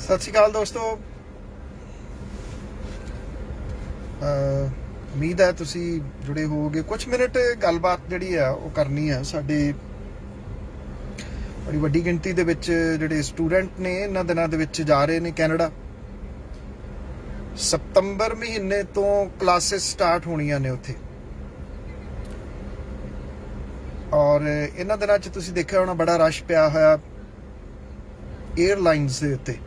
सत श्री अकाल दोस्तों। उम्मीद है तुसी जुड़े होगे। कुछ मिनट गलबात जिहड़ी है वो करनी है। साडे बड़ी वड्डी गिनती दे विच जिहड़े स्टूडेंट ने इन्हां दिनां दे विच जा रहे ने कैनेडा। सितंबर महीने तो क्लासेस स्टार्ट होणियां ने उत्थे, और इन्हां दिनां च तुसी देखिया होना बड़ा रश पिया होया एयरलाइनस दे उत्ते।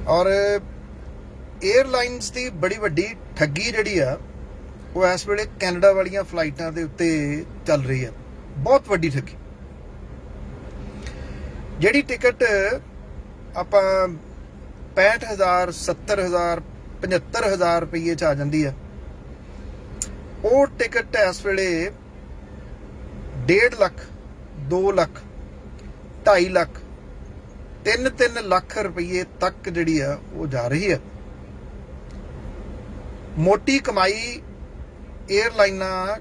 और एयरलाइनस की बड़ी वड्डी ठगी जिहड़ी आ वो इस वेले कैनेडा वालियां फ्लाइटां दे उत्ते चल रही है। बहुत वड्डी ठगी। जिहड़ी टिकट आपां 65,000 70,000 75,000 रुपये च आ जाती है, वो टिकट इस वेले 1.5 लाख 2 लाख 2.5 लाख 3 लाख रुपये तक जिहड़ी है वो जा रही है। मोटी कमाई एयरलाइनां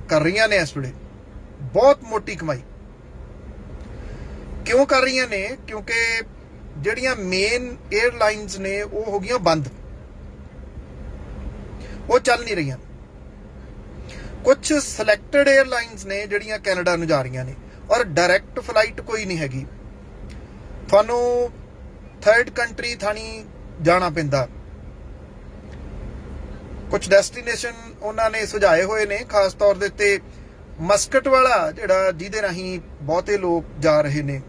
कर रही ने इस वेले, बहुत मोटी कमाई। क्यों कर रही ने? क्योंकि जिहड़ियां मेन एयरलाइनस ने वो हो गई बंद, वो चल नहीं रही। कुछ सिलेक्टेड एयरलाइनस ने जिहड़ियां कैनेडा नूं जा रही ने, और डायरैक्ट फ्लाइट कोई नहीं हैगी। थानू थर्ड कंट्री थानी जाना पैंदा। कुछ डेस्टिनेशन उन्होंने सुझाए हुए ने, खास तौर दे उत्ते मस्कट वाला जिहड़ा जिहदे राहीं बहुते लोग जा रहे ने,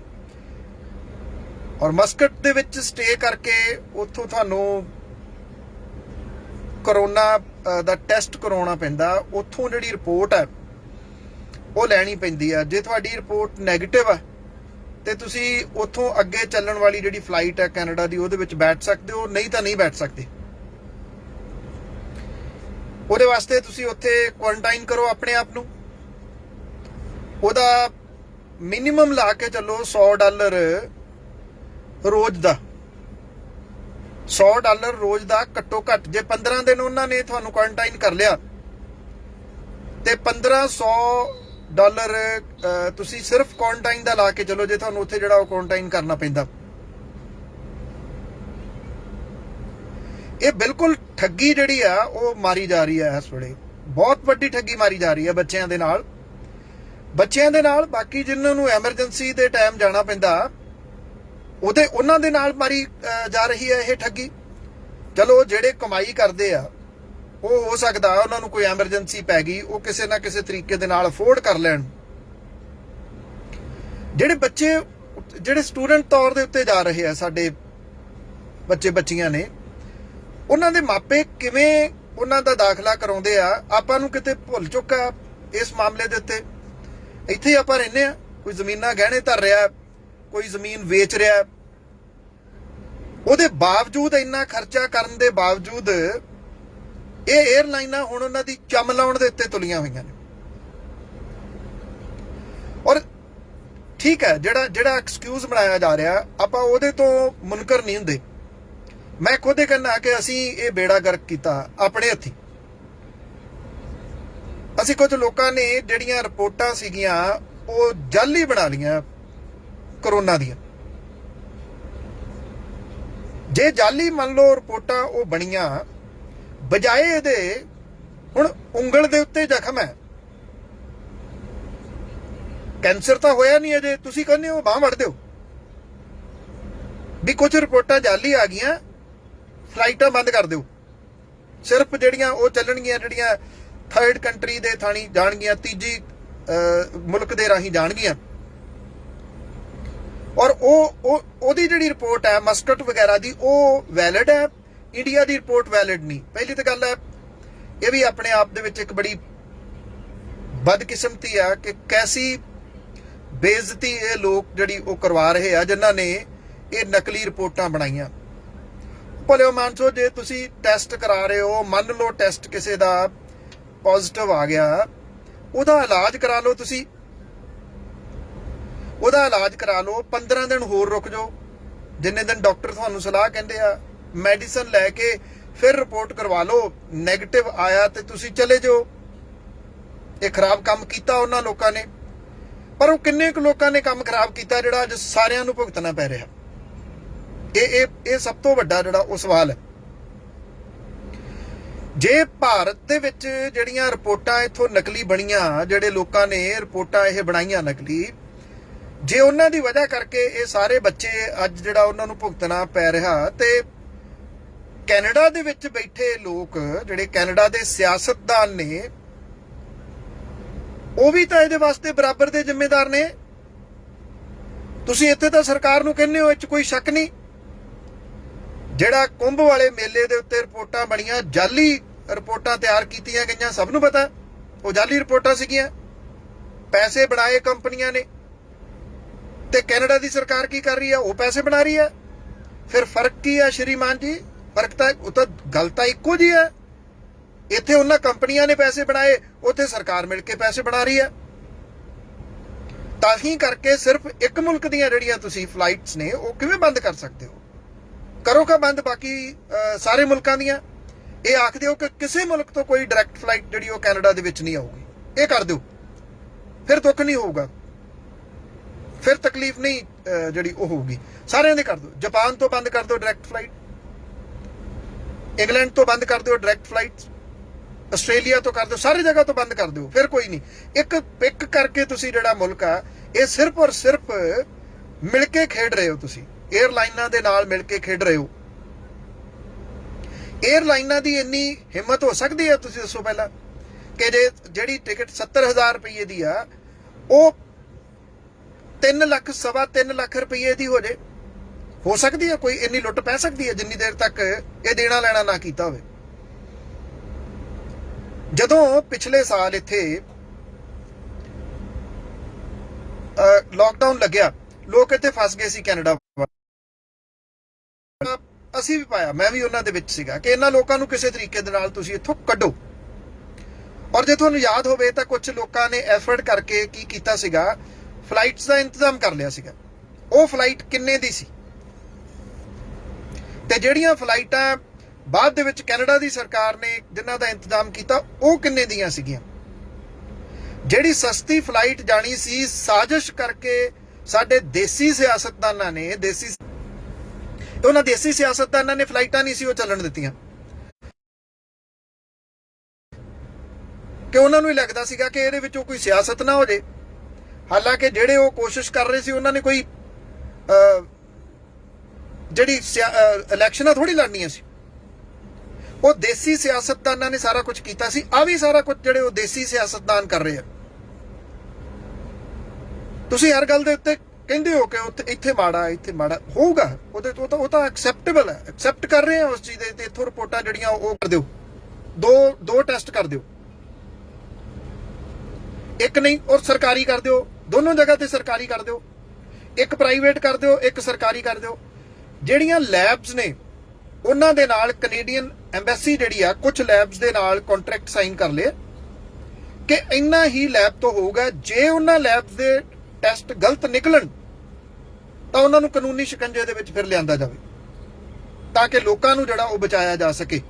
और मस्कट दे विच स्टे करके उत्थों थानू करोना दा टेस्ट करवाउणा पैंदा। उत्थों जिहड़ी रिपोर्ट है वो लैनी पैंदी है। जे तुहाडी रिपोर्ट नैगेटिव है तो तुसी उत्थों अगे चलण वाली जिहड़ी फ्लाइट है कैनेडा दी उहदे विच बैठ सकते हो, नहीं तो नहीं बैठ सकते। ਉਹਦੇ ਵਾਸਤੇ ਤੁਸੀਂ ਉੱਥੇ ਕੁਆਰੰਟਾਈਨ ਕਰੋ ਆਪਣੇ ਆਪ ਨੂੰ। ਉਹਦਾ ਮਿਨੀਮਮ ਲਾ ਕੇ ਚੱਲੋ $100 ਰੋਜ਼ ਦਾ। $100 ਰੋਜ਼ ਦਾ ਘੱਟੋ ਘੱਟ। ਜੇ 15 ਦਿਨ ਉਹਨਾਂ ਨੇ ਤੁਹਾਨੂੰ ਕੁਆਰੰਟਾਈਨ ਕਰ ਲਿਆ ਤੇ $1,500 ਤੁਸੀਂ ਸਿਰਫ ਕੁਆਰੰਟਾਈਨ ਦਾ ਲਾ ਕੇ ਚੱਲੋ, ਜੇ ਤੁਹਾਨੂੰ ਉੱਥੇ ਜਿਹੜਾ ਉਹ ਕੁਆਰੰਟਾਈਨ ਕਰਨਾ ਪੈਂਦਾ। ਇਹ ਬਿਲਕੁਲ ਠੱਗੀ ਜਿਹੜੀ ਆ ਉਹ ਮਾਰੀ ਜਾ ਰਹੀ ਹੈ ਇਸ ਵੇਲੇ। ਬਹੁਤ ਵੱਡੀ ਠੱਗੀ ਮਾਰੀ ਜਾ ਰਹੀ ਹੈ ਬੱਚਿਆਂ ਦੇ ਨਾਲ। ਬਾਕੀ ਜਿਨ੍ਹਾਂ ਨੂੰ ਐਮਰਜੈਂਸੀ ਦੇ ਟਾਈਮ ਜਾਣਾ ਪੈਂਦਾ ਉਹਦੇ ਉਹਨਾਂ ਦੇ ਨਾਲ ਮਾਰੀ ਜਾ ਰਹੀ ਹੈ ਇਹ ਠੱਗੀ। ਚਲੋ ਜਿਹੜੇ ਕਮਾਈ ਕਰਦੇ ਆ ਉਹ ਹੋ ਸਕਦਾ ਉਹਨਾਂ ਨੂੰ ਕੋਈ ਐਮਰਜੈਂਸੀ ਪੈ ਗਈ, ਉਹ ਕਿਸੇ ਨਾ ਕਿਸੇ ਤਰੀਕੇ ਦੇ ਨਾਲ ਅਫੋਰਡ ਕਰ ਲੈਣ। ਜਿਹੜੇ ਬੱਚੇ ਜਿਹੜੇ ਸਟੂਡੈਂਟ ਤੌਰ ਦੇ ਉੱਤੇ ਜਾ ਰਹੇ ਆ, ਸਾਡੇ ਬੱਚੇ ਬੱਚੀਆਂ ਨੇ, ਉਹਨਾਂ ਦੇ ਮਾਪੇ ਕਿਵੇਂ ਉਹਨਾਂ ਦਾ ਦਾਖਲਾ ਕਰਾਉਂਦੇ ਆ, ਆਪਾਂ ਨੂੰ ਕਿਤੇ ਭੁੱਲ ਚੁੱਕਾ ਇਸ ਮਾਮਲੇ ਦੇ ਉੱਤੇ। ਇੱਥੇ ਆਪਾਂ ਰਹਿੰਦੇ ਆ, ਕੋਈ ਜ਼ਮੀਨਾਂ ਗਹਿਣੇ ਧਰ ਰਿਹਾ, ਕੋਈ ਜ਼ਮੀਨ ਵੇਚ ਰਿਹਾ, ਉਹਦੇ ਬਾਵਜੂਦ ਇੰਨਾ ਖਰਚਾ ਕਰਨ ਦੇ ਬਾਵਜੂਦ ਇਹ 에ਅਰਲਾਈਨਾਂ ਹੁਣ ਉਹਨਾਂ ਦੀ ਚਮ ਲਾਉਣ ਦੇ ਉੱਤੇ ਤੁਲੀਆਂ ਹੋਈਆਂ ਨੇ। ਔਰ ਠੀਕ ਹੈ, ਜਿਹੜਾ ਐਕਸਕਿਊਜ਼ ਬਣਾਇਆ ਜਾ ਰਿਹਾ ਆਪਾਂ ਉਹਦੇ ਤੋਂ ਮੁਨਕਰ ਨਹੀਂ ਹੁੰਦੇ। ਮੈਂ ਖੁਦ ਇਹ ਕਹਿੰਦਾ ਕਿ ਅਸੀਂ ਇਹ ਬੇੜਾ ਗਰਕ ਕੀਤਾ ਆਪਣੇ ਹੱਥੀਂ। ਅਸੀਂ ਕੁਝ ਲੋਕਾਂ ਨੇ ਜਿਹੜੀਆਂ ਰਿਪੋਰਟਾਂ ਸੀਗੀਆਂ ਉਹ ਜਾਲੀ ਬਣਾ ਲਈਆਂ ਕਰੋਨਾ ਦੀਆਂ। ਜੇ ਜਾਲੀ ਮੰਨ ਲਓ ਰਿਪੋਰਟਾਂ ਉਹ ਬਣੀਆਂ, ਬਜਾਏ ਇਹਦੇ ਹੁਣ ਉਂਗਲ ਦੇ ਉੱਤੇ ਜ਼ਖਮ ਹੈ, ਕੈਂਸਰ ਤਾਂ ਹੋਇਆ ਨਹੀਂ ਅਜੇ, ਤੁਸੀਂ ਕਹਿੰਦੇ ਹੋ ਬਾਂਹ ਵੜ ਦਿਓ ਵੀ ਕੁਝ ਰਿਪੋਰਟਾਂ ਜਾਲੀ ਆ ਗਈਆਂ, ਫਲਾਈਟਾਂ ਬੰਦ ਕਰ ਦਿਓ। ਸਿਰਫ ਜਿਹੜੀਆਂ ਉਹ ਚੱਲਣਗੀਆਂ ਜਿਹੜੀਆਂ ਥਰਡ ਕੰਟਰੀ ਦੇ ਥਾਣੀ ਜਾਣਗੀਆਂ, ਤੀਜੀ ਮੁਲਕ ਦੇ ਰਾਹੀਂ ਜਾਣਗੀਆਂ। ਔਰ ਉਹਦੀ ਜਿਹੜੀ ਰਿਪੋਰਟ ਹੈ ਮਸਕਟ ਵਗੈਰਾ ਦੀ ਉਹ ਵੈਲਿਡ ਹੈ, ਇੰਡੀਆ ਦੀ ਰਿਪੋਰਟ ਵੈਲਿਡ ਨਹੀਂ। ਪਹਿਲੀ ਤਾਂ ਗੱਲ ਹੈ ਇਹ ਵੀ ਆਪਣੇ ਆਪ ਦੇ ਵਿੱਚ ਇੱਕ ਬੜੀ ਬਦਕਿਸਮਤੀ ਆ ਕਿ ਕੈਸੀ ਬੇਇੱਜ਼ਤੀ ਇਹ ਲੋਕ ਜਿਹੜੀ ਉਹ ਕਰਵਾ ਰਹੇ ਆ ਜਿਨ੍ਹਾਂ ਨੇ ਇਹ ਨਕਲੀ ਰਿਪੋਰਟਾਂ ਬਣਾਈਆਂ। ਭਲਿਓ ਮਾਨਸੋ, ਜੇ ਤੁਸੀਂ ਟੈਸਟ ਕਰਾ ਰਹੇ ਹੋ, ਮੰਨ ਲਓ ਟੈਸਟ ਕਿਸੇ ਦਾ ਪੋਜ਼ਿਟਿਵ ਆ ਗਿਆ, ਉਹਦਾ ਇਲਾਜ ਕਰਾ ਲਓ। ਤੁਸੀਂ ਉਹਦਾ ਇਲਾਜ ਕਰਾ ਲਓ, 15 ਦਿਨ ਹੋਰ ਰੁਕ ਜਾਓ, ਜਿੰਨੇ ਦਿਨ ਡਾਕਟਰ ਤੁਹਾਨੂੰ ਸਲਾਹ ਕਹਿੰਦੇ ਆ। ਮੈਡੀਸਨ ਲੈ ਕੇ ਫਿਰ ਰਿਪੋਰਟ ਕਰਵਾ ਲਓ, ਨੈਗੇਟਿਵ ਆਇਆ ਤੇ ਤੁਸੀਂ ਚਲੇ ਜਾਓ। ਇਹ ਖਰਾਬ ਕੰਮ ਕੀਤਾ ਉਹਨਾਂ ਲੋਕਾਂ ਨੇ। पर वो किन्ने कुछ लोगों ने काम खराब किया जिहड़ा अज सारिਆਂ ਨੂੰ भुगतना पै रहा। ये सब तो वड्डा जिहड़ा वो सवाल है। जे भारत दे विच जिहड़ियां रिपोर्टां इत्थों नकली बणीਆਂ, जिहड़े लोकां ने रिपोर्टां ये बनाईਆਂ नकली, जे उन्हां दी वजह करके ये सारे बच्चे अज जिहड़ा उन्हां नूं भुगतना पै रहा, ते कैनेडा दे विच बैठे लोग जिहड़े कैनेडा दे सियासतदान ने वो भी तो इहदे वास्ते बराबर दे जिम्मेदार ने। तुसीं इत्थे तां सरकार नूं कहंदे हो, इह 'च कोई शक नहीं। जिहड़ा कुंभ वाले मेले दे उत्ते रिपोर्टां बणीਆਂ, जाली रिपोर्टां तैयार कीतीਆਂ गईਆਂ, सब नूं पता वो जाली रिपोर्टां सीगीਆਂ, पैसे बनाए कंपनियां ने, ते कैनेडा दी सरकार की कर रही है? वो पैसे बना रही है। फिर फर्क की है श्रीमान जी? फर्क तो गल तो इक्को जी है। इत्थे उन्हां कंपनियां ने पैसे बनाए, उत्थे सरकार मिल के पैसे बना रही है। तां ही करके सिर्फ एक मुल्क दीयां जिहड़ियां तुसीं फ्लाइट्स ने वो किवें बंद कर सकते हो? करो का बंद बाकी सारे मुल्कां दीयां। ये आखदे हो कि किसी मुल्क तो कोई डायरैक्ट फ्लाइट जिहड़ी वो कैनेडा दे विच नहीं आऊगी, ये कर दो, फिर दुख नहीं होऊगा, फिर तकलीफ नहीं जिहड़ी वो होऊगी। सारिਆਂ दे कर दो। जापान तो बंद कर दो डायरैक्ट फ्लाइट, इंग्लैंड तो बंद कर दो डायरैक्ट फ्लाइट, आस्ट्रेलिया तो कर दो, सारी जगह तो बंद कर दो, फिर कोई नहीं। एक पिक करके तुसी जिहड़ा मुल्क आ, ये सिर्फ और सिर्फ मिल के खेड रहे हो। तुसी एयरलाइनां दे नाल मिल के खेड रहे हो। एयरलाइनां दी इन्नी हिम्मत हो सकदी है? तुसी दसो पहला कि जे जिहड़ी टिकट 70,000 रुपये दी आ, वो 3 ਲੱਖ सवा 3 ਲੱਖ रुपये दी हो जाए? हो सकती है? कोई इन्नी लुट पै सकती है जिन्नी देर तक ये देना लेना ना कीता होवे। जदों पिछले साल इत्थे लॉकडाउन लग्या, लोग इत्थे फस गए सी कैनेडा। असीं भी पाया, मैं भी उन्हां दे विच सीगा कि इन्हां लोकां नूं किसी तरीके दे नाल तुसीं इत्थों कड्डो। और जे तुहानूं याद होवे तां कुछ लोकां ने एफर्ट करके की कीता सीगा, फ्लाइट्स का इंतजाम कर लिया सीगा। वो फ्लाइट किन्ने दी सी, ते जिहड़ियां फ्लाइटां बाद दे विच कैनेडा दी सरकार ने जिन्हां दा इंतजाम कीता, वो किन्ने दियां सीगियां? जिहड़ी सस्ती फ्लाइट जानी सी, साजिश करके साडे देसी सियासतदानां ने उन्हां देसी सियासतदानां ने फ्लाइटां नहीं सी वो चलन दित्तियां कि उन्हां नूं ही लगदा सीगा कि इहदे विचों कोई सियासत ना हो जाए। हालांकि जिहड़े वो कोशिश कर रहे सी, उन्हां ने कोई जिहड़ी इलैक्शनां थोड़ी लड़नियां सी, वो देसी सियासतदानां ने सारा कुछ कीता सी। आ भी सारा कुछ जिहड़े वो देसी सियासतदान कर रहे हैं। तुसीं हर गल दे उत्ते कहंदे हो कि उत्थे इत्थे माड़ा होऊगा, वो तां एक्सैप्टेबल है, एक्सैप्ट कर रहे हैं उस चीज़ दे। इत्थों रिपोर्टां जिहड़ियां वो कर दिओ, दो टेस्ट कर दिओ, एक नहीं और सरकारी कर दिओ, दोनों जगह ते सरकारी कर दिओ, एक प्राइवेट कर दिओ, एक सरकारी कर दिओ। ਜਿਹੜੀਆਂ ਲੈਬਸ ਨੇ ਉਹਨਾਂ ਦੇ ਨਾਲ ਕੈਨੇਡੀਅਨ ਐਮਬੈਸੀ ਜਿਹੜੀ ਆ ਕੁਝ ਲੈਬਸ ਦੇ ਨਾਲ ਕੰਟਰੈਕਟ ਸਾਈਨ ਕਰ ਲਏ ਕਿ ਇੰਨਾ ਹੀ ਲੈਬ ਤੋਂ ਹੋਊਗਾ। ਜੇ ਉਹਨਾਂ ਲੈਬਸ ਦੇ ਟੈਸਟ ਗਲਤ ਨਿਕਲਣ ਤਾਂ ਉਹਨਾਂ ਨੂੰ ਕਾਨੂੰਨੀ ਸ਼ਿਕੰਜੇ ਦੇ ਵਿੱਚ ਫਿਰ ਲਿਆਂਦਾ ਜਾਵੇ ਤਾਂ ਕਿ ਲੋਕਾਂ ਨੂੰ ਜਿਹੜਾ ਉਹ ਬਚਾਇਆ ਜਾ ਸਕੇ।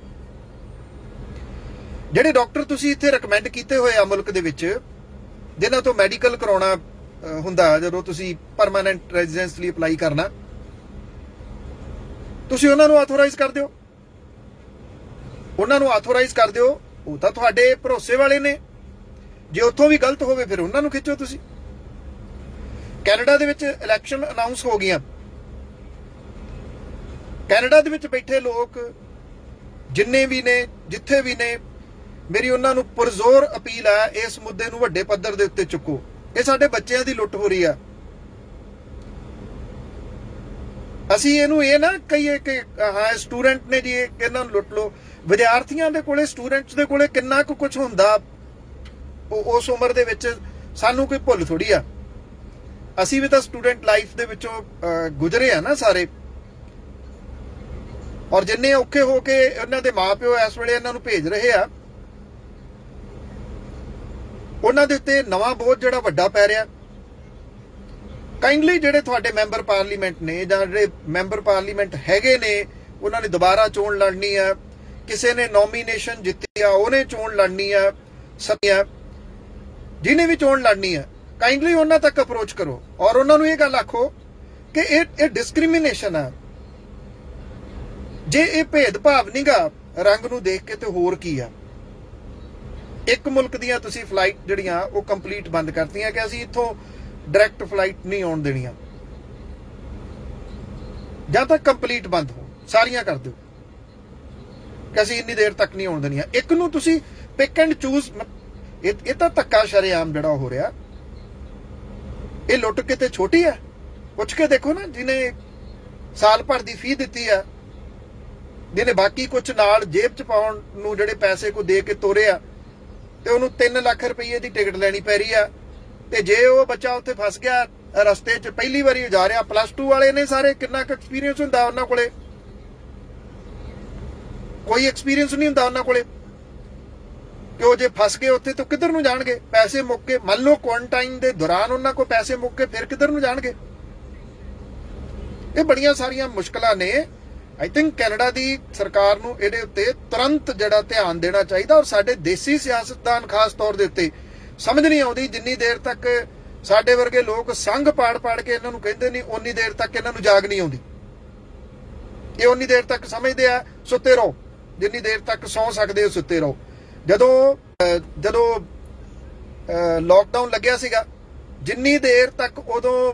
ਜਿਹੜੇ ਡਾਕਟਰ ਤੁਸੀਂ ਇੱਥੇ ਰეკਮੈਂਡ ਕੀਤੇ ਹੋਏ ਆ ਮੁਲਕ ਦੇ ਵਿੱਚ, ਜਿਨ੍ਹਾਂ ਤੋਂ ਮੈਡੀਕਲ ਕਰਾਉਣਾ ਹੁੰਦਾ ਜਦੋਂ ਤੁਸੀਂ ਪਰਮਾਨੈਂਟ ਰੈਜ਼ੀਡੈਂਸ ਲਈ ਅਪਲਾਈ ਕਰਨਾ, ਤੁਸੀਂ ਉਹਨਾਂ ਨੂੰ ਆਥੋਰਾਈਜ਼ ਕਰ ਦਿਓ, ਉਹਨਾਂ ਨੂੰ ਆਥੋਰਾਈਜ਼ ਕਰ ਦਿਓ। ਉਹ ਤਾਂ ਤੁਹਾਡੇ ਭਰੋਸੇ ਵਾਲੇ ਨੇ। ਜੇ ਉੱਥੋਂ ਵੀ ਗਲਤ ਹੋਵੇ ਫਿਰ ਉਹਨਾਂ ਨੂੰ ਖਿੱਚੋ ਤੁਸੀਂ। ਕੈਨੇਡਾ ਦੇ ਵਿੱਚ ਇਲੈਕਸ਼ਨ ਅਨਾਉਂਸ ਹੋ ਗਈਆਂ। ਕੈਨੇਡਾ ਦੇ ਵਿੱਚ ਬੈਠੇ ਲੋਕ ਜਿੰਨੇ ਵੀ ਨੇ, ਜਿੱਥੇ ਵੀ ਨੇ, ਮੇਰੀ ਉਹਨਾਂ ਨੂੰ ਪੁਰਜ਼ੋਰ ਅਪੀਲ ਹੈ ਇਸ ਮੁੱਦੇ ਨੂੰ ਵੱਡੇ ਪੱਧਰ ਦੇ ਉੱਤੇ ਚੁੱਕੋ। ਇਹ ਸਾਡੇ ਬੱਚਿਆਂ ਦੀ ਲੁੱਟ ਹੋ ਰਹੀ ਆ। ਅਸੀਂ ਇਹਨੂੰ ਇਹ ਨਾ ਕਹੀਏ ਕਿ ਹਾਂ ਸਟੂਡੈਂਟ ਨੇ ਜੀ ਇਹਨਾਂ ਨੂੰ ਲੁੱਟ ਲਓ। ਵਿਦਿਆਰਥੀਆਂ ਦੇ ਕੋਲੇ, ਸਟੂਡੈਂਟਸ ਦੇ ਕੋਲੇ ਕਿੰਨਾ ਕੁ ਕੁਝ ਹੁੰਦਾ ਉਸ ਉਮਰ ਦੇ ਵਿੱਚ, ਸਾਨੂੰ ਕੋਈ ਭੁੱਲ ਥੋੜੀ ਆ। ਅਸੀਂ ਵੀ ਤਾਂ ਸਟੂਡੈਂਟ ਲਾਈਫ ਦੇ ਵਿੱਚੋਂ ਗੁਜ਼ਰੇ ਆ ਨਾ ਸਾਰੇ। ਔਰ ਜਿੰਨੇ ਔਖੇ ਹੋ ਕੇ ਇਹਨਾਂ ਦੇ ਮਾਪਿਓ ਇਸ ਵੇਲੇ ਇਹਨਾਂ ਨੂੰ ਭੇਜ ਰਹੇ ਆ, ਉਹਨਾਂ ਦੇ ਉੱਤੇ ਨਵਾਂ ਬੋਝ ਜਿਹੜਾ ਵੱਡਾ ਪੈ ਰਿਹਾ। ਕਾਈਂਡਲੀ ਜਿਹੜੇ ਤੁਹਾਡੇ ਮੈਂਬਰ ਪਾਰਲੀਮੈਂਟ ਨੇ ਜਾਂ ਜਿਹੜੇ ਮੈਂਬਰ ਪਾਰਲੀਮੈਂਟ ਹੈਗੇ ਨੇ, ਉਹਨਾਂ ਨੇ ਦੁਬਾਰਾ ਚੋਣ ਲੜਨੀ ਆ। ਕਿਸੇ ਨੇ ਨੋਮੀਨੇਸ਼ਨ ਜਿੱਤੀ ਆ, ਉਹਨੇ ਚੋਣ ਲੜਨੀ ਆ। ਜਿਹਨੇ ਵੀ ਚੋਣ ਲੜਨੀ ਆ, ਕਾਈਂਡਲੀ ਉਹਨਾਂ ਤੱਕ ਅਪਰੋਚ ਕਰੋ ਔਰ ਉਹਨਾਂ ਨੂੰ ਇਹ ਗੱਲ ਆਖੋ ਕਿ ਇਹ ਡਿਸਕ੍ਰਿਮੀਨੇਸ਼ਨ ਆ। ਜੇ ਇਹ ਭੇਦਭਾਵ ਨਹੀਂਗਾ ਰੰਗ ਨੂੰ ਦੇਖ ਕੇ ਤੇ ਹੋਰ ਕੀ ਆ। ਇੱਕ ਮੁਲਕ ਦੀਆਂ ਤੁਸੀਂ ਫਲਾਈਟ ਜਿਹੜੀਆਂ ਉਹ ਕੰਪਲੀਟ ਬੰਦ ਕਰਤੀਆਂ ਕਿ ਅਸੀਂ ਇੱਥੋਂ ਡਾਇਰੈਕਟ ਫਲਾਈਟ ਨਹੀਂ ਆਉਣ ਦੇਣੀਆਂ, ਜਾਂ ਤਾਂ ਕੰਪਲੀਟ ਬੰਦ ਹੋ ਸਾਰੀਆਂ ਕਰ ਦਿਓ ਕਿ ਅਸੀਂ ਇੰਨੀ ਦੇਰ ਤੱਕ ਨਹੀਂ ਆਉਣ ਦੇਣੀਆਂ। ਇੱਕ ਨੂੰ ਤੁਸੀਂ ਪਿਕ ਐਂਡ ਚੂਜ਼, ਇਹ ਤਾਂ ਧੱਕਾ ਸ਼ਰੇਆਮ ਜਿਹੜਾ ਹੋ ਰਿਹਾ। ਇਹ ਲੁੱਟ ਕੇ ਤੇ ਛੋਟੀ ਆ। ਪੁੱਛ ਕੇ ਦੇਖੋ ਨਾ, ਜਿਹਨੇ ਸਾਲ ਭਰ ਦੀ ਫੀ ਦਿੱਤੀ ਆ, ਜਿਹਨੇ ਬਾਕੀ ਕੁਝ ਨਾਲ ਜੇਬ ਚ ਪਾਉਣ ਨੂੰ ਜਿਹੜੇ ਪੈਸੇ ਕੋ ਦੇ ਕੇ ਤੋਰਿਆ, ਤੇ ਉਹਨੂੰ 3 ਲੱਖ ਰੁਪਏ ਦੀ ਟਿਕਟ ਲੈਣੀ ਪੈ ਰਹੀ ਆ। ਤੇ ਜੇ ਉਹ ਬੱਚਾ ਉੱਥੇ ਫਸ ਗਿਆ ਰਸਤੇ 'ਚ, ਪਹਿਲੀ ਵਾਰੀ ਜਾ ਰਿਹਾ, +2 ਵਾਲੇ ਨੇ ਸਾਰੇ, ਕਿੰਨਾ ਕੁ ਐਕਸਪੀਰੀਅੰਸ ਹੁੰਦਾ ਉਹਨਾਂ ਕੋਲੇ? ਕੋਈ ਐਕਸਪੀਰੀਅੰਸ ਨਹੀਂ ਹੁੰਦਾ ਉਹਨਾਂ ਕੋਲੇ ਕਿ ਉਹ ਜੇ ਫਸ ਗਏ ਉੱਥੇ ਤਾਂ ਕਿੱਧਰ ਨੂੰ ਜਾਣਗੇ? ਪੈਸੇ ਮੁੱਕ ਗਏ, ਮੰਨ ਲਓ ਕੁਆਰੰਟਾਈਨ ਦੇ ਦੌਰਾਨ ਉਹਨਾਂ ਕੋਲ ਪੈਸੇ ਮੁੱਕ ਗਏ, ਫਿਰ ਕਿੱਧਰ ਨੂੰ ਜਾਣਗੇ? ਇਹ ਬੜੀਆਂ ਸਾਰੀਆਂ ਮੁਸ਼ਕਲਾਂ ਨੇ। ਆਈ ਥਿੰਕ ਕੈਨੇਡਾ ਦੀ ਸਰਕਾਰ ਨੂੰ ਇਹਦੇ ਉੱਤੇ ਤੁਰੰਤ ਜਿਹੜਾ ਧਿਆਨ ਦੇਣਾ ਚਾਹੀਦਾ। ਔਰ ਸਾਡੇ ਦੇਸੀ ਸਿਆਸਤਦਾਨ ਖਾਸ ਤੌਰ ਦੇ ਉੱਤੇ ਸਮਝ ਨਹੀਂ ਆਉਂਦੀ, ਜਿੰਨੀ ਦੇਰ ਤੱਕ ਸਾਡੇ ਵਰਗੇ ਲੋਕ ਸੰਘ ਪਾੜ ਕੇ ਇਹਨਾਂ ਨੂੰ ਕਹਿੰਦੇ ਨਹੀਂ, ਉਨੀ ਦੇਰ ਤੱਕ ਇਹਨਾਂ ਨੂੰ ਜਾਗ ਨਹੀਂ ਆਉਂਦੀ। ਇਹ ਉਨੀ ਦੇਰ ਤੱਕ ਸਮਝਦੇ ਆ ਸੁੱਤੇ ਰਹੋ, ਜਿੰਨੀ ਦੇਰ ਤੱਕ ਸੌਂ ਸਕਦੇ ਹੋ ਸੁੱਤੇ ਰਹੋ। ਜਦੋਂ ਲਾਕਡਾਊਨ ਲੱਗਿਆ ਸੀਗਾ, ਜਿੰਨੀ ਦੇਰ ਤੱਕ ਉਦੋਂ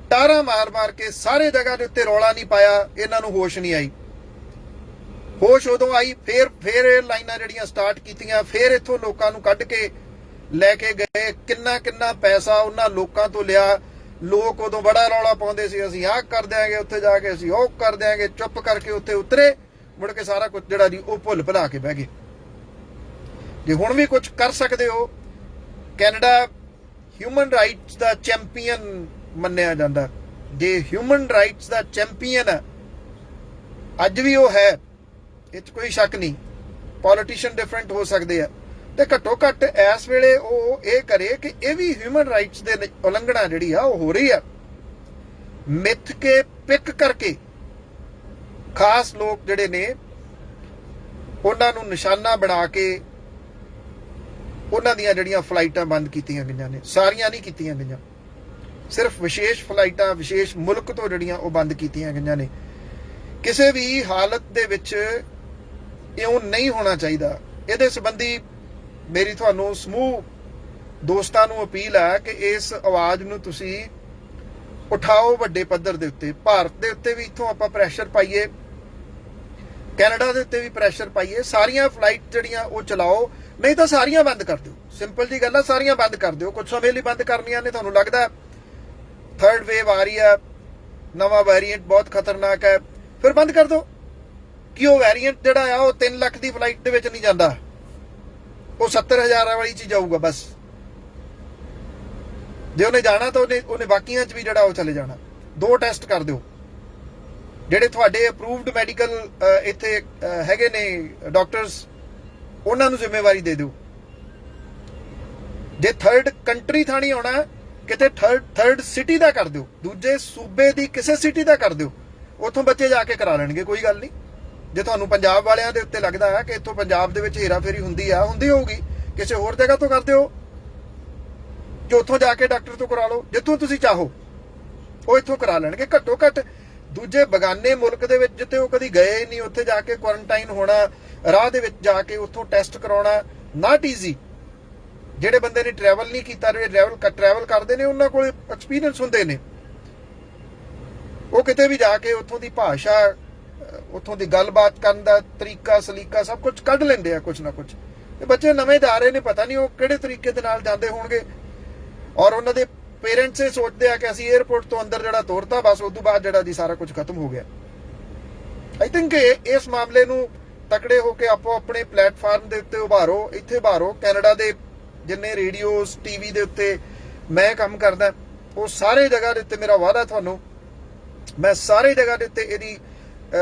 ਟਾਰਾਂ ਮਾਰ ਕੇ ਸਾਰੇ ਜਗ੍ਹਾ ਦੇ ਉੱਤੇ ਰੌਲਾ ਨਹੀਂ ਪਾਇਆ, ਇਹਨਾਂ ਨੂੰ ਹੋਸ਼ ਨਹੀਂ ਆਈ। ਹੋਸ਼ ਉਦੋਂ ਆਈ, ਫੇਰ ਇਹ ਲਾਈਨਾਂ ਜਿਹੜੀਆਂ ਸਟਾਰਟ ਕੀਤੀਆਂ, ਫੇਰ ਇੱਥੋਂ ਲੋਕਾਂ ਨੂੰ ਕੱਢ ਕੇ ਲੈ ਕੇ ਗਏ। ਕਿੰਨਾ ਪੈਸਾ ਉਹਨਾਂ ਲੋਕਾਂ ਤੋਂ ਲਿਆ। ਲੋਕ ਉਦੋਂ ਬੜਾ ਰੌਲਾ ਪਾਉਂਦੇ ਸੀ, ਅਸੀਂ ਆਹ ਕਰ ਦਿਆਂਗੇ, ਉੱਥੇ ਜਾ ਕੇ ਅਸੀਂ ਉਹ ਕਰ ਦਿਆਂਗੇ। ਚੁੱਪ ਕਰਕੇ ਉੱਥੇ ਉਤਰੇ, ਮੁੜ ਕੇ ਸਾਰਾ ਕੁਝ ਜਿਹੜਾ ਜੀ ਉਹ ਭੁੱਲ ਭੁਲਾ ਕੇ ਬਹਿ ਗਏ। ਜੇ ਹੁਣ ਵੀ ਕੁਝ ਕਰ ਸਕਦੇ ਹੋ, ਕੈਨੇਡਾ ਹਿਊਮਨ ਰਾਈਟਸ ਦਾ ਚੈਂਪੀਅਨ ਮੰਨਿਆ ਜਾਂਦਾ। ਜੇ ਹਿਊਮਨ ਰਾਈਟਸ ਦਾ ਚੈਂਪੀਅਨ ਅੱਜ ਵੀ ਉਹ ਹੈ, ਇਹ 'ਚ ਕੋਈ ਸ਼ੱਕ ਨਹੀਂ। ਪੋਲੀਟੀਸ਼ੀਅਨ ਡਿਫਰੈਂਟ ਹੋ ਸਕਦੇ ਆ, ਤੇ ਘੱਟੋ ਘੱਟ ਇਸ ਵੇਲੇ ਉਹ ਇਹ ਕਰੇ ਕਿ ਇਹ ਵੀ ਹਿਊਮਨ ਰਾਈਟਸ ਦੇ ਉਲੰਘਣਾ ਜਿਹੜੀ ਆ ਉਹ ਹੋ ਰਹੀ ਆ। ਮਿੱਥ ਕੇ ਪਿਕ ਕਰਕੇ ਖਾਸ ਲੋਕ ਜਿਹੜੇ ਨੇ ਉਹਨਾਂ ਨੂੰ ਨਿਸ਼ਾਨਾ ਬਣਾ ਕੇ ਉਹਨਾਂ ਦੀਆਂ ਜਿਹੜੀਆਂ ਫਲਾਈਟਾਂ ਬੰਦ ਕੀਤੀਆਂ ਗਈਆਂ ਨੇ। ਸਾਰੀਆਂ ਨਹੀਂ ਕੀਤੀਆਂ ਗਈਆਂ, ਸਿਰਫ ਵਿਸ਼ੇਸ਼ ਫਲਾਈਟਾਂ ਵਿਸ਼ੇਸ਼ ਮੁਲਕ ਤੋਂ ਜਿਹੜੀਆਂ ਉਹ ਬੰਦ ਕੀਤੀਆਂ ਗਈਆਂ ਨੇ। ਕਿਸੇ ਵੀ ਹਾਲਤ ਦੇ ਵਿੱਚ ਇਉਂ ਨਹੀਂ ਹੋਣਾ ਚਾਹੀਦਾ। ਇਹਦੇ ਸੰਬੰਧੀ ਮੇਰੀ ਤੁਹਾਨੂੰ ਸਮੂਹ ਦੋਸਤਾਂ ਨੂੰ ਅਪੀਲ ਹੈ ਕਿ ਇਸ ਆਵਾਜ਼ ਨੂੰ ਤੁਸੀਂ ਉਠਾਓ ਵੱਡੇ ਪੱਧਰ ਦੇ ਉੱਤੇ। ਭਾਰਤ ਦੇ ਉੱਤੇ ਵੀ ਇੱਥੋਂ ਆਪਾਂ ਪ੍ਰੈਸ਼ਰ ਪਾਈਏ, ਕੈਨੇਡਾ ਦੇ ਉੱਤੇ ਵੀ ਪ੍ਰੈਸ਼ਰ ਪਾਈਏ। ਸਾਰੀਆਂ ਫਲਾਈਟ ਜਿਹੜੀਆਂ ਉਹ ਚਲਾਓ, ਨਹੀਂ ਤਾਂ ਸਾਰੀਆਂ ਬੰਦ ਕਰ ਦਿਓ। ਸਿੰਪਲ ਜੀ ਗੱਲ ਆ, ਸਾਰੀਆਂ ਬੰਦ ਕਰ ਦਿਓ। ਕੁਝ ਸਮੇਂ ਲਈ ਬੰਦ ਕਰਨੀਆਂ ਨੇ। ਤੁਹਾਨੂੰ ਲੱਗਦਾ 3rd ਵੇਵ ਆ ਰਹੀ ਆ, ਨਵਾਂ ਵੈਰੀਐਂਟ ਬਹੁਤ ਖਤਰਨਾਕ ਹੈ, ਫਿਰ ਬੰਦ ਕਰ ਦਿਓ। ਕਿ ਉਹ ਵੈਰੀਐਂਟ ਜਿਹੜਾ ਆ ਉਹ 3 ਲੱਖ ਦੀ ਫਲਾਈਟ ਦੇ ਵਿੱਚ ਨਹੀਂ ਜਾਂਦਾ, ਉਹ 70,000 ਵਾਲੀ 'ਚ ਜਾਊਗਾ ਬਸ। ਜੇ ਉਹਨੇ ਜਾਣਾ ਤਾਂ ਉਹਨੇ ਬਾਕੀਆਂ 'ਚ ਵੀ ਜਿਹੜਾ ਉਹ ਚਲੇ ਜਾਣਾ। 2 ਟੈਸਟ ਕਰ ਦਿਓ। ਜਿਹੜੇ ਤੁਹਾਡੇ ਅਪਰੂਵਡ ਮੈਡੀਕਲ ਇੱਥੇ ਹੈਗੇ ਨੇ ਡਾਕਟਰਸ, ਉਹਨਾਂ ਨੂੰ ਜ਼ਿੰਮੇਵਾਰੀ ਦੇ ਦਿਓ। ਜੇ 3rd ਕੰਟਰੀ ਥਾਣੀ ਆਉਣਾ, ਕਿਤੇ 3rd ਸਿਟੀ ਦਾ ਕਰ ਦਿਓ, ਦੂਜੇ ਸੂਬੇ ਦੀ ਕਿਸੇ ਸਿਟੀ ਦਾ ਕਰ ਦਿਓ। ਉੱਥੋਂ ਬੱਚੇ ਜਾ ਕੇ ਕਰਾ ਲੈਣਗੇ, ਕੋਈ ਗੱਲ ਨਹੀਂ। ਜੇ ਤੁਹਾਨੂੰ ਪੰਜਾਬ ਵਾਲਿਆਂ ਦੇ ਉੱਤੇ ਲੱਗਦਾ ਹੈ ਕਿ ਇੱਥੋਂ ਪੰਜਾਬ ਦੇ ਵਿੱਚ ਹੇਰਾਫੇਰੀ ਹੁੰਦੀ ਹੋਊਗੀ, ਕਿਸੇ ਹੋਰ ਜਗ੍ਹਾ ਤੋਂ ਕਰ ਦਿਓ, ਕਿ ਉੱਥੋਂ ਜਾ ਕੇ ਡਾਕਟਰ ਤੋਂ ਕਰਾ ਲਓ। ਜਿੱਥੋਂ ਤੁਸੀਂ ਚਾਹੋ ਉਹ ਇੱਥੋਂ ਕਰਾ ਲੈਣਗੇ। ਘੱਟੋ ਘੱਟ ਦੂਜੇ ਬਗਾਨੇ ਮੁਲਕ ਦੇ ਵਿੱਚ ਜਿੱਥੇ ਉਹ ਕਦੀ ਗਏ ਨਹੀਂ, ਉੱਥੇ ਜਾ ਕੇ ਕੁਆਰੰਟਾਈਨ ਹੋਣਾ, ਰਾਹ ਦੇ ਵਿੱਚ ਜਾ ਕੇ ਉੱਥੋਂ ਟੈਸਟ ਕਰਾਉਣਾ ਨਾਟ ਈਜ਼ੀ। ਜਿਹੜੇ ਬੰਦੇ ਨੇ ਟਰੈਵਲ ਨਹੀਂ ਕੀਤਾ, ਜਿਹੜੇ ਟਰੈਵਲ ਕਰਦੇ ਨੇ, ਉਹਨਾਂ ਕੋਲ ਐਕਸਪੀਰੀਅੰਸ ਹੁੰਦੇ ਨੇ। ਉਹ ਕਿਤੇ ਵੀ ਜਾ ਕੇ ਉੱਥੋਂ ਦੀ ਭਾਸ਼ਾ, ਉੱਥੋਂ ਦੀ ਗੱਲਬਾਤ ਕਰਨ ਦਾ ਤਰੀਕਾ ਸਲੀਕਾ ਸਭ ਕੁਝ ਕੱਢ ਲੈਂਦੇ ਆ ਕੁਝ ਨਾ ਕੁਝ। ਤੇ ਬੱਚੇ ਨਵੇਂ ਜਾ ਰਹੇ ਨੇ, ਪਤਾ ਨਹੀਂ ਉਹ ਕਿਹੜੇ ਤਰੀਕੇ ਦੇ ਨਾਲ ਜਾਂਦੇ ਹੋਣਗੇ। ਔਰ ਉਹਨਾਂ ਦੇ ਪੇਰੈਂਟਸ ਇਹ ਸੋਚਦੇ ਆ ਕਿ ਅਸੀਂ 에ਅਰਪੋਰਟ ਤੋਂ ਅੰਦਰ ਜਿਹੜਾ ਤੋਰਤਾ, ਬਸ ਉਸ ਤੋਂ ਬਾਅਦ ਜਿਹੜਾ ਜੀ ਸਾਰਾ ਕੁਝ ਖਤਮ ਹੋ ਗਿਆ। ਆਈ ਥਿੰਕ ਇਸ ਮਾਮਲੇ ਨੂੰ ਤਕੜੇ ਹੋ ਕੇ ਆਪੋ ਆਪਣੇ ਪਲੇਟਫਾਰਮ ਦੇ ਉੱਤੇ ਉਭਾਰੋ, ਇੱਥੇ ਉਭਾਰੋ। ਕੈਨੇਡਾ ਦੇ ਜਿੰਨੇ ਰੇਡੀਓਜ਼ ਟੀਵੀ ਦੇ ਉੱਤੇ ਮੈਂ ਕੰਮ ਕਰਦਾ, ਉਹ ਸਾਰੇ ਜਗ੍ਹਾ ਦੇ ਉੱਤੇ ਮੇਰਾ ਵਾਅਦਾ ਤੁਹਾਨੂੰ, ਮੈਂ ਸਾਰੇ ਜਗ੍ਹਾ ਦੇ ਉੱਤੇ ਇਹਦੀ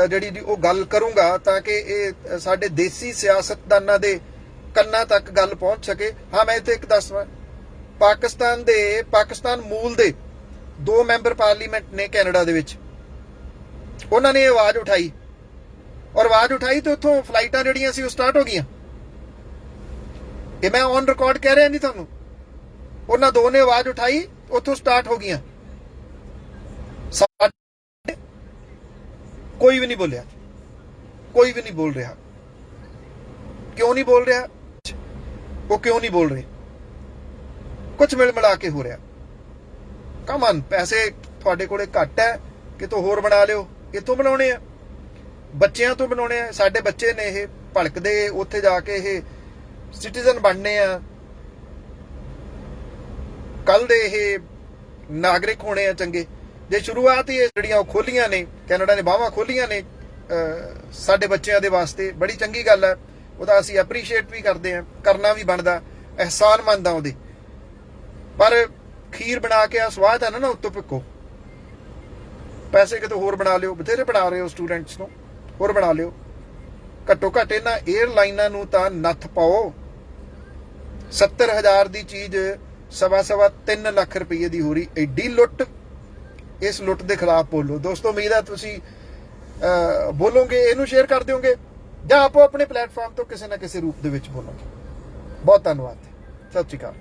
ਜਿਹੜੀ ਉਹ ਗੱਲ ਕਰੂੰਗਾ ਤਾਂ ਕਿ ਇਹ ਸਾਡੇ ਦੇਸੀ ਸਿਆਸਤਦਾਨਾਂ ਦੇ ਕੰਨਾਂ ਤੱਕ ਗੱਲ ਪਹੁੰਚ ਸਕੇ। ਹਾਂ, ਮੈਂ ਇੱਥੇ ਇੱਕ ਦੱਸਵਾਂ, ਪਾਕਿਸਤਾਨ ਮੂਲ ਦੇ 2 ਮੈਂਬਰ ਪਾਰਲੀਮੈਂਟ ਨੇ ਕੈਨੇਡਾ ਦੇ ਵਿੱਚ, ਉਹਨਾਂ ਨੇ ਆਵਾਜ਼ ਉਠਾਈ, ਔਰ ਆਵਾਜ਼ ਉਠਾਈ ਤੇ ਉੱਥੋਂ ਫਲਾਈਟਾਂ ਜਿਹੜੀਆਂ ਸੀ ਉਹ ਸਟਾਰਟ ਹੋ ਗਈਆਂ। ਇਹ ਮੈਂ ਔਨ ਰਿਕਾਰਡ ਕਹਿ ਰਿਹਾ ਨਹੀਂ ਤੁਹਾਨੂੰ, ਉਹਨਾਂ ਦੋ ਨੇ ਆਵਾਜ਼ ਉਠਾਈ, ਉੱਥੋਂ ਸਟਾਰਟ ਹੋ ਗਈਆਂ। ਕੋਈ ਵੀ ਨਹੀਂ ਬੋਲਿਆ, ਕੋਈ ਵੀ ਨਹੀਂ ਬੋਲ ਰਿਹਾ। ਕਿਉਂ ਨਹੀਂ ਬੋਲ ਰਿਹਾ? ਉਹ ਕਿਉਂ ਨਹੀਂ ਬੋਲ ਰਹੇ? ਕੁਝ ਮਿਲ ਮਿਲਾ ਕੇ ਹੋ ਰਿਹਾ। ਕਮਨ, ਪੈਸੇ ਤੁਹਾਡੇ ਕੋਲੇ ਘੱਟ ਹੈ, ਕਿਤੋਂ ਹੋਰ ਬਣਾ ਲਿਓ। ਇੱਥੋਂ ਬਣਾਉਣੇ ਆ, ਬੱਚਿਆਂ ਤੋਂ ਬਣਾਉਣੇ ਆ। ਸਾਡੇ ਬੱਚੇ ਨੇ ਇਹ ਭਲਕਦੇ, ਉੱਥੇ ਜਾ ਕੇ ਇਹ ਸਿਟੀਜ਼ਨ ਬਣਨੇ ਆ, ਕੱਲ ਦੇ ਇਹ ਨਾਗਰਿਕ ਹੋਣੇ ਆ ਚੰਗੇ। ਜੇ ਸ਼ੁਰੂਆਤ ਹੀ ਜਿਹੜੀਆਂ ਉਹ ਖੋਲੀਆਂ ਨੇ, ਕੈਨੇਡਾ ਨੇ ਬਾਹਾਂ ਖੋਲੀਆਂ ਨੇ ਸਾਡੇ ਬੱਚਿਆਂ ਦੇ ਵਾਸਤੇ, ਬੜੀ ਚੰਗੀ ਗੱਲ ਹੈ। ਉਹਦਾ ਅਸੀਂ ਐਪਰੀਸ਼ੀਏਟ ਵੀ ਕਰਦੇ ਹਾਂ, ਕਰਨਾ ਵੀ ਬਣਦਾ, ਅਹਿਸਾਨ ਮੰਨਦਾ ਉਹਦੇ। ਪਰ ਖੀਰ ਬਣਾ ਕੇ ਆ ਸਵਾਦ ਹੈ ਨਾ ਉੱਤੋਂ ਪਿੱਕੋ। ਪੈਸੇ ਕਿਤੇ ਹੋਰ ਬਣਾ ਲਿਓ, ਬਥੇਰੇ ਬਣਾ ਰਹੇ ਹੋ ਸਟੂਡੈਂਟਸ ਨੂੰ, ਹੋਰ ਬਣਾ ਲਿਓ। ਘੱਟੋ ਘੱਟ ਇਹਨਾਂ 에ਅਰਲਾਈਨਾਂ ਨੂੰ ਤਾਂ ਨੱਥ ਪਾਓ। 70,000 ਦੀ ਚੀਜ਼ 3.25 ਲੱਖ ਰੁਪਏ ਦੀ ਹੋ ਰਹੀ, ਐਡੀ ਲੁੱਟ। ਇਸ ਲੁੱਟ ਦੇ ਖਿਲਾਫ ਬੋਲੋ ਦੋਸਤੋ। ਉਮੀਦ ਹੈ ਤੁਸੀਂ ਬੋਲੋਗੇ, ਇਹਨੂੰ ਸ਼ੇਅਰ ਕਰ ਦਿਓਗੇ, ਜਾਂ ਆਪੋ ਆਪਣੇ ਪਲੇਟਫਾਰਮ ਤੋਂ ਕਿਸੇ ਨਾ ਕਿਸੇ ਰੂਪ ਦੇ ਵਿੱਚ ਬੋਲੋਗੇ। ਬਹੁਤ ਧੰਨਵਾਦ, ਸਤਿ ਸ਼੍ਰੀ ਅਕਾਲ।